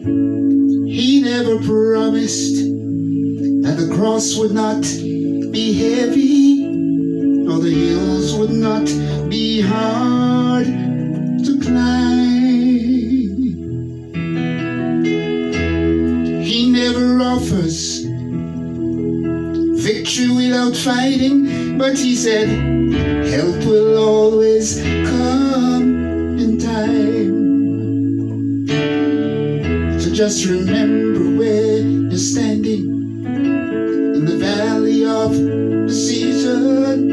He never promised that the cross would not be heavy, nor the hills would not be hard to climb. He never offers victory without fighting, but he said help will always come in time. So just remember where you're standing in the valley of decision,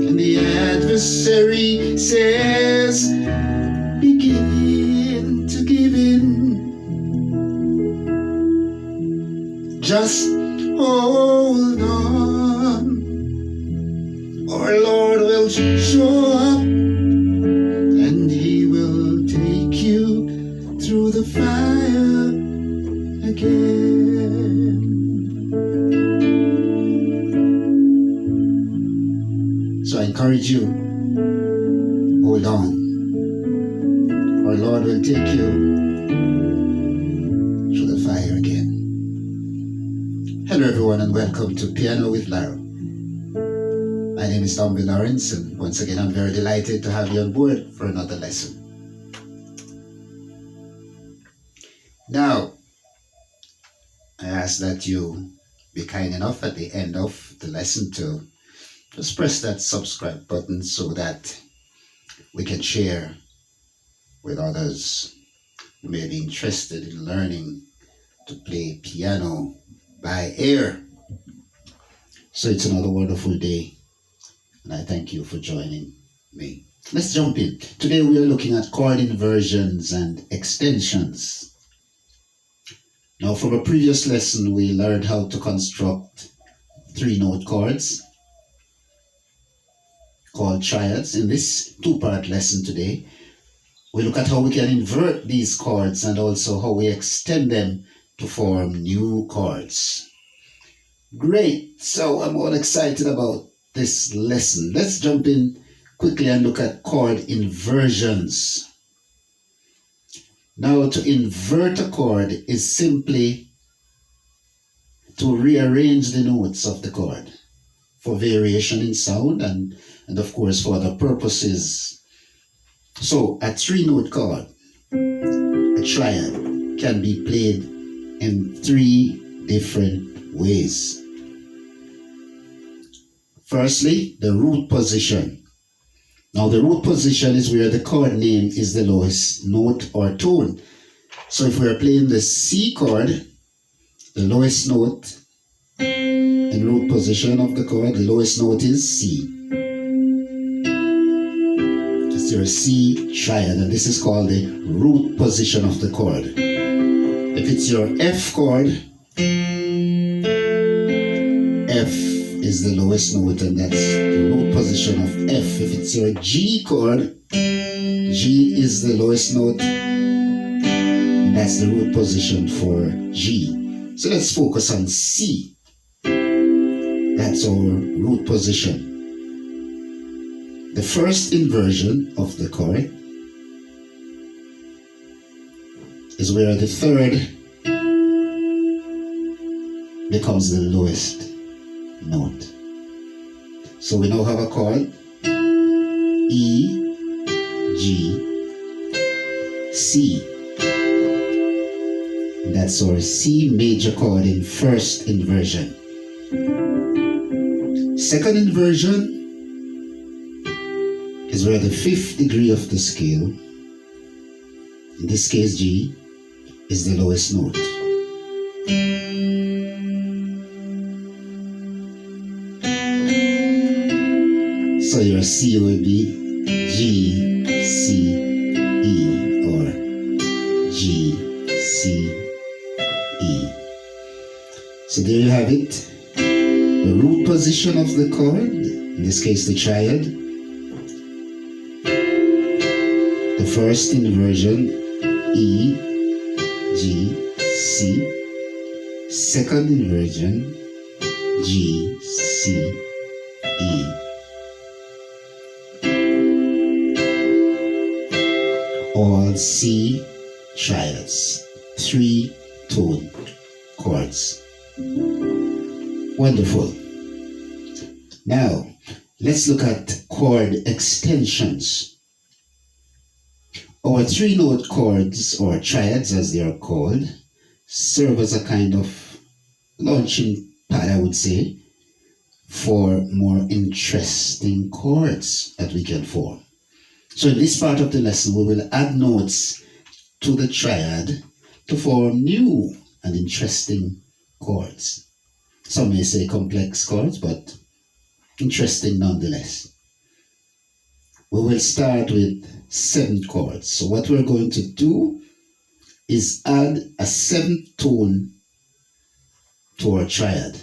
and the adversary says begin to give in. Just hold on, our Lord will show up, and He will take you through the fire again. So I encourage you, hold on. Our Lord will take you through the fire again. Hello everyone, and welcome to Piano with Laro. My name is Tom Lawrence, and once again I'm very delighted to have you on board for another lesson. Now, I ask that you be kind enough at the end of the lesson to just press that subscribe button so that we can share with others who may be interested in learning to play piano by ear. So it's another wonderful day, and I thank you for joining me. Let's jump in. Today we are looking at chord inversions and extensions. Now, from a previous lesson, we learned how to construct 3-note chords called triads. In this 2-part lesson today, we look at how we can invert these chords and also how we extend them to form new chords. Great! So I'm all excited about this lesson. Let's jump in quickly and look at chord inversions. Now, to invert a chord is simply to rearrange the notes of the chord for variation in sound and of course for other purposes. So a 3-note chord, a triad, can be played in 3 different ways. Firstly, the root position. Now, the root position is where the chord name is the lowest note or tone. So if we are playing the C chord, the lowest note in root position of the chord, the lowest note is C. It's your C triad, and this is called the root position of the chord. If it's your F chord, F is the lowest note, and that's the root position of F. If it's your G chord, G is the lowest note, and that's the root position for G. So let's focus on C. That's our root position. The first inversion of the chord is where the third becomes the lowest note. So we now have a chord E, G, C. That's our C major chord in first inversion. Second inversion is where the 5th degree of the scale, in this case G, is the lowest note. So your C will be G, C, E, or G, C, E. So there you have it. The root position of the chord, in this case the triad. The first inversion, E, G, C. Second inversion, G, C, E. All C triads. 3-tone chords. Wonderful. Now, let's look at chord extensions. Our 3-note chords, or triads as they are called, serve as a kind of launching pad, I would say, for more interesting chords that we can form. So in this part of the lesson, we will add notes to the triad to form new and interesting chords. Some may say complex chords, but interesting nonetheless. We will start with 7 chords. So what we're going to do is add a 7th tone to our triad.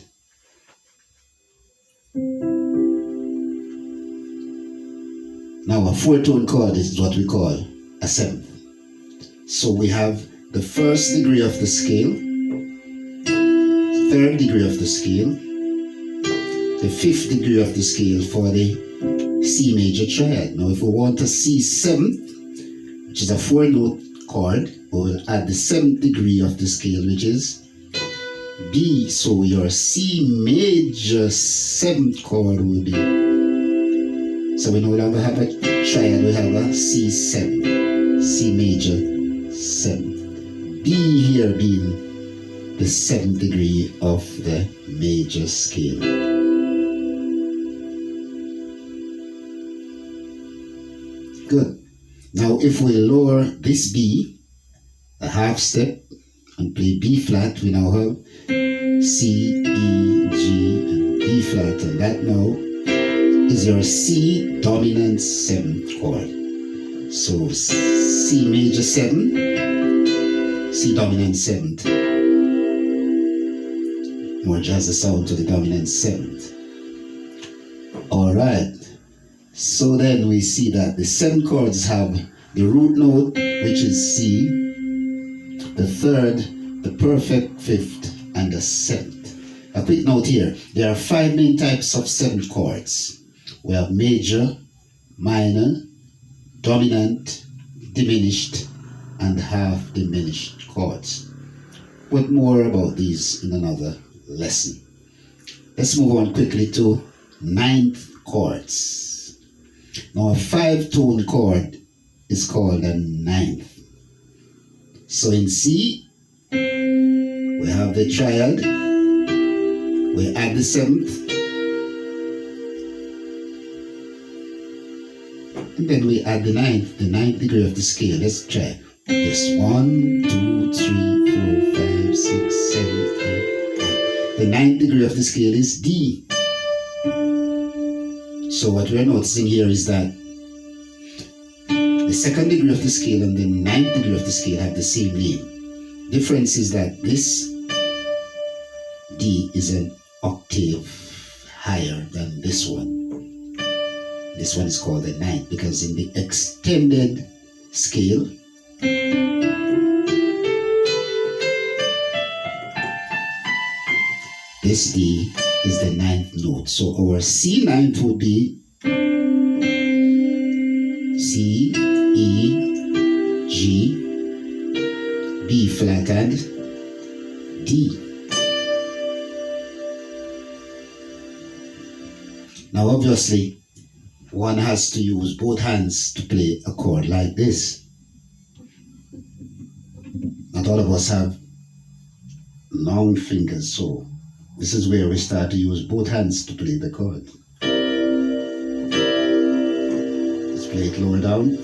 Now a 4-tone chord is what we call a 7th. So we have the 1st degree of the scale, 3rd degree of the scale, the 5th degree of the scale for the C major triad. Now if we want a C7th, which is a 4-note chord, we will add the 7th degree of the scale, which is B. So your C major 7th chord will be, so we no longer have a triad, we have a C7, C major 7th. B here being the 7th degree of the major scale. Good. Now if we lower this B a half step and play B flat, we now have C, E, G, and B flat, and that now is your C dominant 7th chord. So C major 7, C dominant 7th. More jazzy sound to the dominant 7th. Alright, so then we see that the 7 chords have the root note, which is C, the 3rd, the perfect 5th, and the 7th. A quick note here, there are 5 main types of 7th chords. We have major, minor, dominant, diminished, and half diminished chords. But more about these in another lesson. Let's move on quickly to 9th chords. Now a 5-tone chord is called a 9th. So in C, we have the triad, we add the 7th, and then we add the 9th degree of the scale. Let's try this. 1, 2, 3, 4, 5, 6, 7, 8, 9. The 9th degree of the scale is D. So what we're noticing here is that the 2nd degree of the scale and the 9th degree of the scale have the same name. Difference is that this D is an octave higher than this one. This one is called the 9th because in the extended scale, this D is the 9th note. So our C 9th would be C, E, G, B flat, and D. Now obviously, one has to use both hands to play a chord like this. Not all of us have long fingers, so this is where we start to use both hands to play the chord. Let's play it lower down.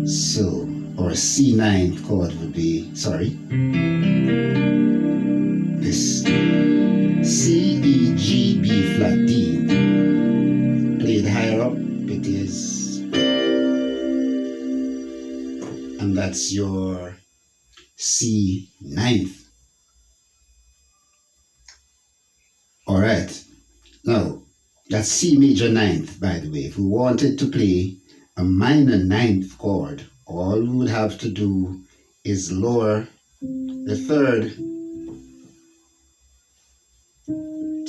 So our C9 chord would be, this C, E, G, B flat, D. Play it higher up, it is, and that's your C 9th. Alright, now that's C major 9th, by the way. If we wanted to play a minor 9th chord, all we would have to do is lower the 3rd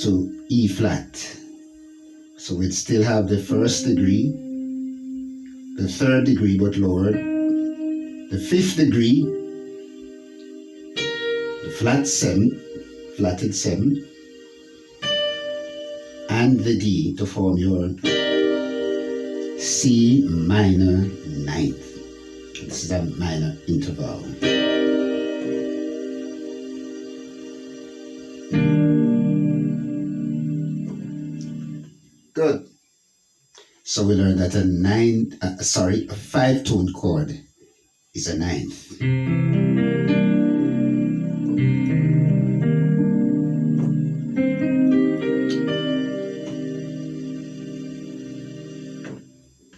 to E flat. So we'd still have the 1st degree, the 3rd degree but lowered, the 5th degree, flat 7, flatted 7, and the D to form your C minor ninth. This is a minor interval. Good. So we learned that a 5-tone chord is a ninth.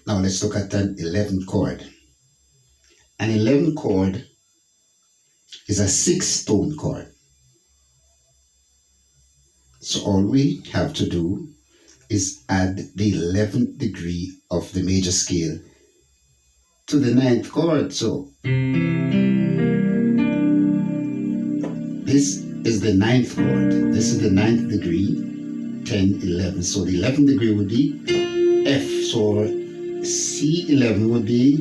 Now let's look at an 11th chord. An 11th chord is a 6-tone chord. So all we have to do is add the 11th degree of the major scale to the 9th chord. So this is the 9th chord. This is the 9th degree, 10, 11. So the 11th degree would be F. So C11 would be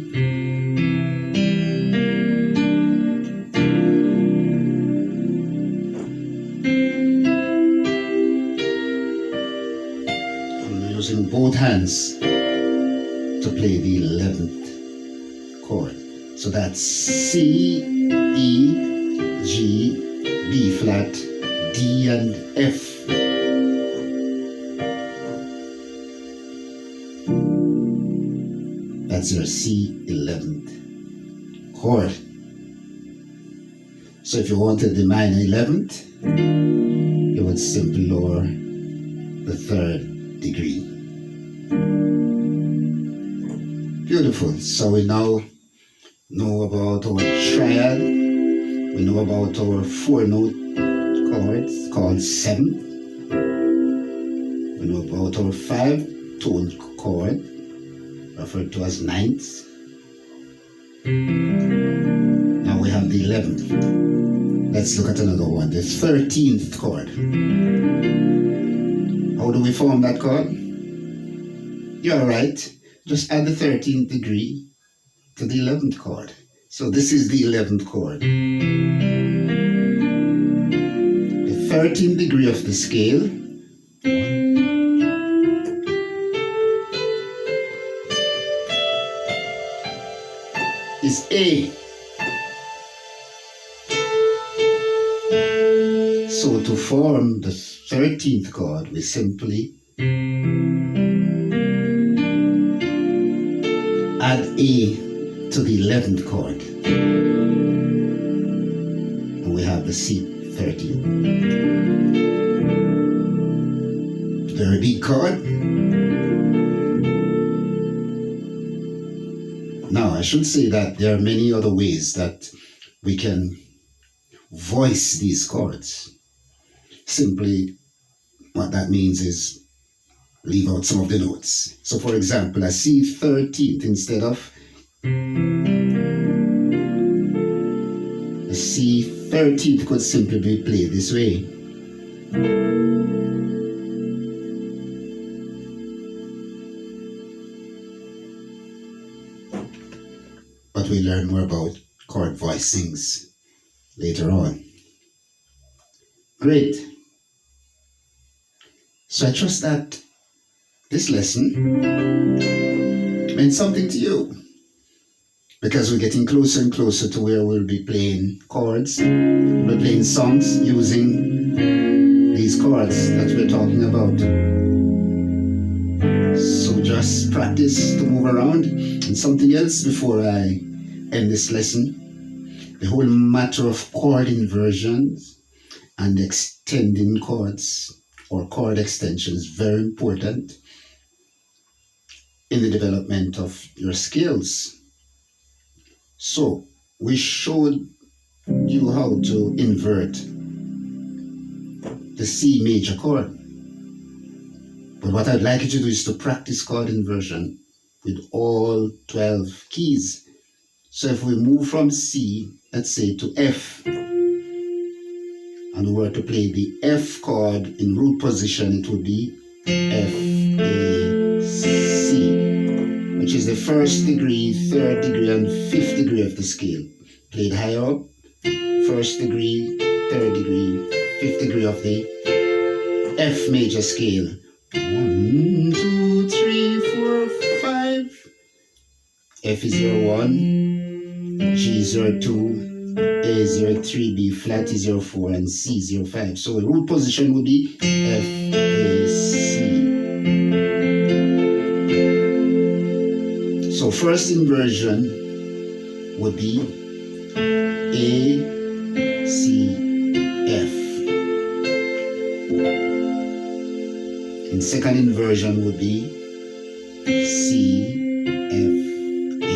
using both hands to play the 11th chord. So that's C, E, G, B flat, D and F. That's your C11th chord. So if you wanted the minor 11th, you would simply lower the 3rd degree. Beautiful. So we now know about our triad. We know about our 4-note chords called 7th. We know about our 5-tone chord referred to as 9th. Now we have the 11th. Let's look at another one, the 13th chord. How do we form that chord? You're right. Just add the 13th degree to the 11th chord. So this is the 11th chord. The 13th degree of the scale. 1, is A. So to form the 13th chord, we simply add A to the 11th chord. And we have the C13. Very big chord. Now, I should say that there are many other ways that we can voice these chords. Simply, what that means is leave out some of the notes. So, for example, a C13th instead of a C13th could simply be played this way. But we'll learn more about chord voicings later on. Great. So I trust that this lesson meant something to you, because we're getting closer and closer to where we'll be playing chords. We'll be playing songs using these chords that we're talking about. So just practice to move around. And something else before I end this lesson, the whole matter of chord inversions and extending chords or chord extensions, very important in the development of your skills. So we showed you how to invert the C major chord. But what I'd like you to do is to practice chord inversion with all 12 keys. So if we move from C, let's say, to F, and we were to play the F chord in root position, it would be F, A, C, which is the 1st degree, 3rd degree, and 5th degree of the scale. Played higher up, first degree, third degree, fifth degree of the F major scale. 1, 2, 3, 4, 5. F is your 1, G is your 2, A is your 3, B flat is your 4, and C is your 5. So the root position would be F, A, C. So first inversion would be A, C, F. And second inversion would be C, F, A.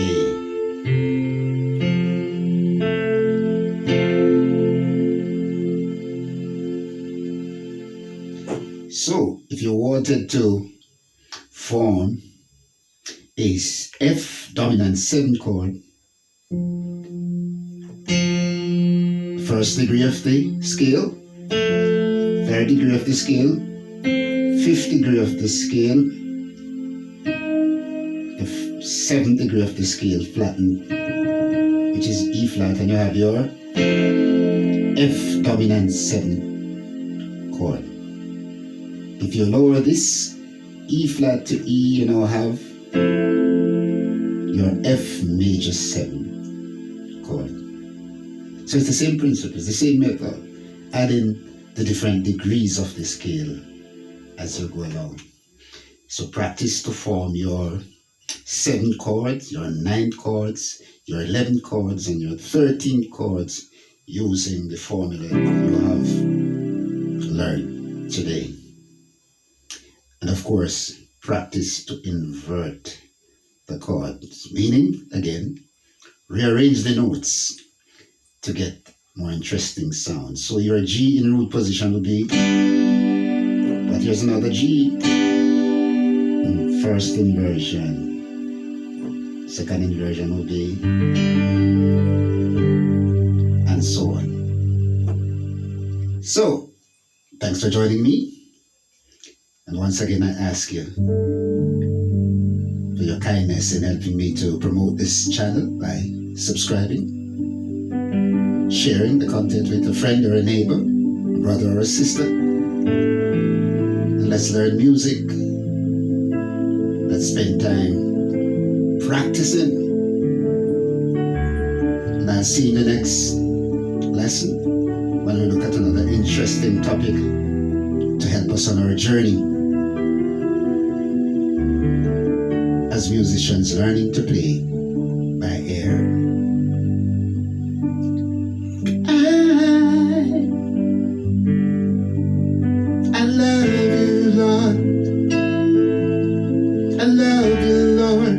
So if you wanted to form a F dominant 7 chord, first degree of the scale, third degree of the scale, fifth degree of the scale, the seventh degree of the scale flattened, which is E flat, and you have your F dominant 7 chord. If you lower this E flat to E, you now have your F major 7 chord. So it's the same principle, it's the same method, adding the different degrees of the scale as you go along. So practice to form your 7 chords, your 9 chords, your 11 chords, and your 13 chords using the formula you have learned today. And of course, practice to invert the chords, meaning, again, rearrange the notes to get more interesting sounds. So your G in root position would be, but here's another G. First inversion, second inversion would be, and so on. So, thanks for joining me. And once again, I ask you for your kindness in helping me to promote this channel by subscribing, sharing the content with a friend or a neighbor, a brother or a sister. And let's learn music. Let's spend time practicing. And I'll see you in the next lesson when we look at another interesting topic to help us on our journey as musicians learning to play by ear. I love you, Lord. I love you, Lord.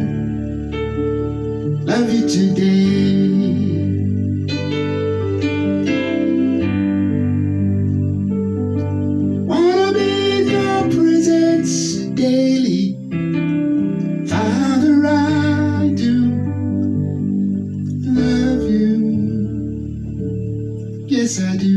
Love you today. Wanna be in your presence daily. Father, I do love you. Yes, I do.